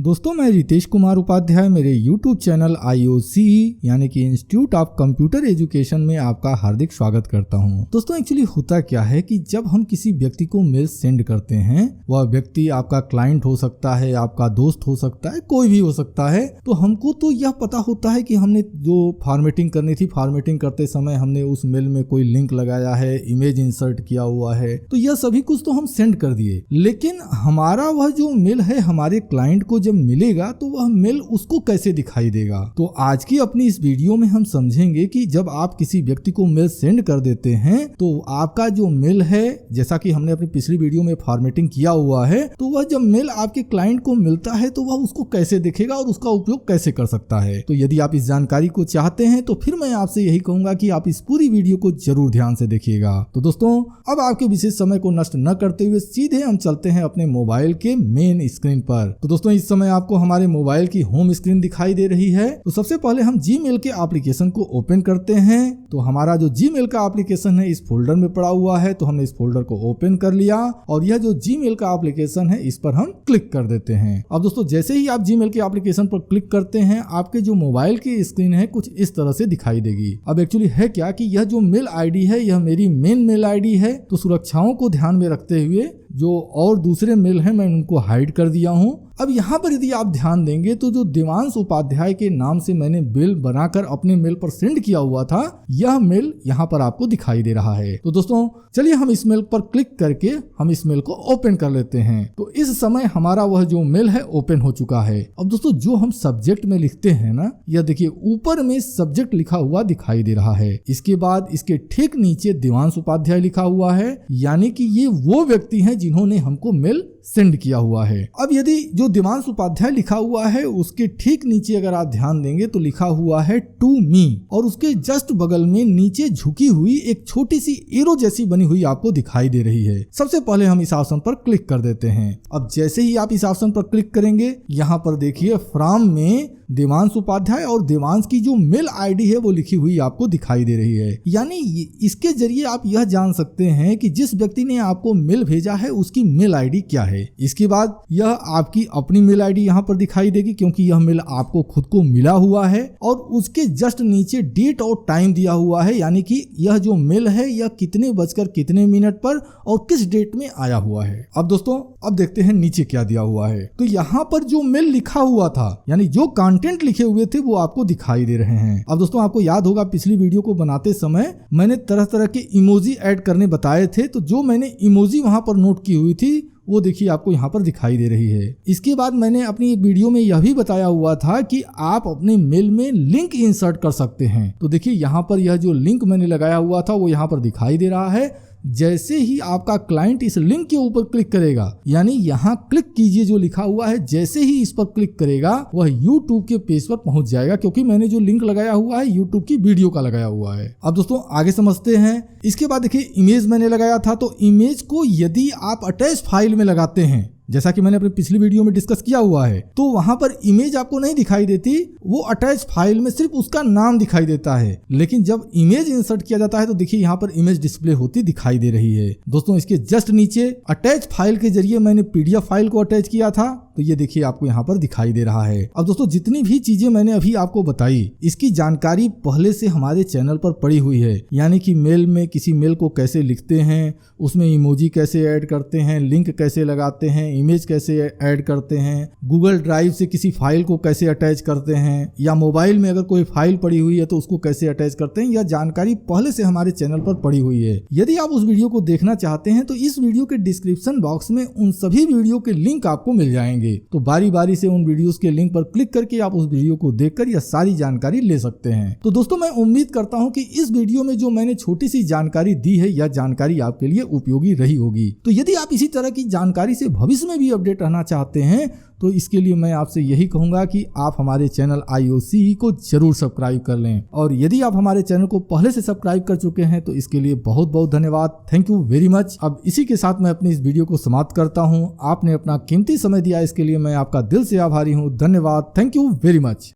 दोस्तों मैं रितेश कुमार उपाध्याय मेरे YouTube चैनल IOC यानी कि इंस्टीट्यूट ऑफ कंप्यूटर एजुकेशन में आपका हार्दिक स्वागत करता हूं। दोस्तों एक्चुअली होता क्या है कि जब हम किसी व्यक्ति को मेल सेंड करते हैं, वह व्यक्ति आपका क्लाइंट हो सकता है, आपका दोस्त हो सकता है, कोई भी हो सकता है, तो हमको तो यह पता होता है कि हमने जो फॉर्मेटिंग करनी थी, फॉर्मेटिंग करते समय हमने उस मेल में कोई लिंक लगाया है, इमेज इंसर्ट किया हुआ है, तो यह सभी कुछ तो हम सेंड कर दिए। लेकिन हमारा वह जो मेल है हमारे क्लाइंट को जब मिलेगा तो वह मेल उसको कैसे दिखाई देगा। तो आज की अपनी इस वीडियो में हम समझेंगे कि जब आप किसी व्यक्ति को मेल सेंड कर देते हैं तो आपका जो मेल है, जैसा कि हमने अपनी पिछली वीडियो में फॉर्मेटिंग किया हुआ है, तो वह जब मेल आपके क्लाइंट को मिलता है तो वह उसको कैसे देखेगा और उसका उपयोग कैसे कर सकता है। तो यदि आप इस जानकारी को चाहते हैं तो फिर मैं आपसे यही कहूंगा कि आप इस पूरी वीडियो को जरूर ध्यान से देखिएगा। तो दोस्तों अब आपके विशेष समय को नष्ट न करते हुए सीधे हम चलते हैं अपने मोबाइल के मेन स्क्रीन पर। तो दोस्तों इस समय आपको हमारे मोबाइल की होम स्क्रीन दिखाई दे रही है। तो सबसे पहले हम जीमेल के एप्लीकेशन को ओपन करते हैं। तो हमारा जो जीमेल का एप्लीकेशन है इस फोल्डर में पड़ा हुआ है, तो हमने इस फोल्डर को ओपन कर लिया और यह जो जीमेल का एप्लीकेशन है इस पर हम क्लिक कर देते हैं। अब दोस्तों जैसे ही आप जीमेल के एप्लीकेशन पर क्लिक करते हैं, आपके जो मोबाइल की स्क्रीन है कुछ इस तरह से दिखाई देगी। अब एक्चुअली है क्या कि यह जो मेल आईडी है यह मेरी मेन मेल आईडी है। तो सुरक्षाओं को ध्यान में रखते हुए जो और दूसरे मेल हैं मैं उनको हाइड कर दिया हूं। अब यहाँ पर यदि आप ध्यान देंगे तो जो देवांश उपाध्याय के नाम से मैंने मेल बनाकर अपने मेल पर सेंड किया हुआ था, यह मेल यहाँ पर आपको दिखाई दे रहा है। तो दोस्तों चलिए हम इस मेल पर क्लिक करके हम इस मेल को ओपन कर लेते हैं। तो इस समय हमारा वह जो मेल है ओपन हो चुका है। अब दोस्तों जो हम सब्जेक्ट में लिखते हैं ना, यह देखिए ऊपर में सब्जेक्ट लिखा हुआ दिखाई दे रहा है। इसके बाद इसके ठीक नीचे देवांश उपाध्याय लिखा हुआ है, यानी कि ये वो व्यक्ति हैं जिन्होंने हमको मेल सेंड किया हुआ है। अब यदि जो देवांश उपाध्याय लिखा हुआ है उसके ठीक नीचे अगर आप ध्यान देंगे तो लिखा हुआ है टू मी, और उसके जस्ट बगल में नीचे झुकी हुई एक छोटी सी एरो जैसी बनी हुई आपको दिखाई दे रही है। सबसे पहले हम इस ऑप्शन पर क्लिक कर देते हैं। अब जैसे ही आप इस ऑप्शन पर क्लिक करेंगे, यहाँ पर देखिए फ्रॉम में देवांश उपाध्याय और देवांश की जो मेल आईडी है वो लिखी हुई आपको दिखाई दे रही है। यानी इसके जरिए आप यह जान सकते हैं कि जिस व्यक्ति ने आपको मेल भेजा है उसकी मेल आईडी क्या है। इसके बाद यह आपकी अपनी मेल आईडी यहाँ पर दिखाई देगी क्योंकि यह मेल आपको खुद को मिला हुआ है, और उसके जस्ट नीचे डेट और टाइम दिया हुआ है, यानी कि यह जो मेल है यह कितने बजकर कितने मिनट पर और किस डेट में आया हुआ है। अब दोस्तों अब देखते हैं नीचे क्या दिया हुआ है। तो यहाँ पर जो मेल लिखा हुआ था, यानी जो कंटेंट लिखे हुए थे वो आपको दिखाई दे रहे हैं। अब दोस्तों आपको याद होगा पिछली वीडियो को बनाते समय मैंने तरह तरह के इमोजी ऐड करने बताए थे, तो जो मैंने इमोजी वहां पर नोट की हुई थी वो देखिए आपको यहाँ पर दिखाई दे रही है। इसके बाद मैंने अपनी एक वीडियो में यह भी बताया हुआ था कि आप अपने मेल में लिंक इंसर्ट कर सकते हैं। तो देखिए यहाँ पर यह जो लिंक मैंने लगाया हुआ था वो यहाँ पर दिखाई दे रहा है। जैसे ही आपका क्लाइंट इस लिंक के ऊपर क्लिक करेगा, यानी यहाँ क्लिक कीजिए जो लिखा हुआ है, जैसे ही इस पर क्लिक करेगा वह YouTube के पेज पर पहुंच जाएगा, क्योंकि मैंने जो लिंक लगाया हुआ है YouTube की वीडियो का लगाया हुआ है। अब दोस्तों आगे समझते हैं। इसके बाद देखिए इमेज मैंने लगाया था, तो इमेज को यदि आप अटैच फाइल में लगाते हैं, जैसा कि मैंने अपनी पिछली वीडियो में डिस्कस किया हुआ है, तो वहां पर इमेज आपको नहीं दिखाई देती, वो अटैच फाइल में सिर्फ उसका नाम दिखाई देता है। लेकिन जब इमेज इंसर्ट किया जाता है तो देखिए यहाँ पर इमेज डिस्प्ले होती दिखाई दे रही है। दोस्तों इसके जस्ट नीचे अटैच फाइल के जरिए मैंने PDF फाइल को अटैच किया था, तो ये देखिए आपको यहाँ पर दिखाई दे रहा है। अब दोस्तों जितनी भी चीजें मैंने अभी आपको बताई, इसकी जानकारी पहले से हमारे चैनल पर पड़ी हुई है। यानी कि मेल में किसी मेल को कैसे लिखते हैं, उसमें इमोजी कैसे ऐड करते हैं, लिंक कैसे लगाते हैं, इमेज कैसे ऐड करते हैं, गूगल ड्राइव से किसी फाइल को कैसे अटैच करते हैं, या मोबाइल में अगर कोई फाइल पड़ी हुई है तो उसको कैसे अटैच करते हैं, यह जानकारी पहले से हमारे चैनल पर पड़ी हुई है। यदि आप उस वीडियो को देखना चाहते हैं तो इस वीडियो के डिस्क्रिप्शन बॉक्स में उन सभी वीडियो के लिंक आपको मिल जाएंगे। तो बारी बारी से उन वीडियोस के लिंक पर क्लिक करके आप उस वीडियो को देखकर यह सारी जानकारी ले सकते हैं। तो दोस्तों मैं उम्मीद करता हूं कि इस वीडियो में जो मैंने छोटी सी जानकारी दी है यह जानकारी आपके लिए उपयोगी रही होगी। तो यदि आप इसी तरह की जानकारी से भविष्य में भी अपडेट रहना चाहते हैं तो इसके लिए मैं आपसे यही कहूंगा कि आप हमारे चैनल IOC को जरूर सब्सक्राइब कर लें। और यदि आप हमारे चैनल को पहले से सब्सक्राइब कर चुके हैं तो इसके लिए बहुत बहुत धन्यवाद। Thank you very much. अब इसी के साथ मैं अपनी इस वीडियो को समाप्त करता हूं। आपने अपना कीमती समय दिया, इसके लिए मैं आपका दिल से आभारी हूं। धन्यवाद। Thank you very much.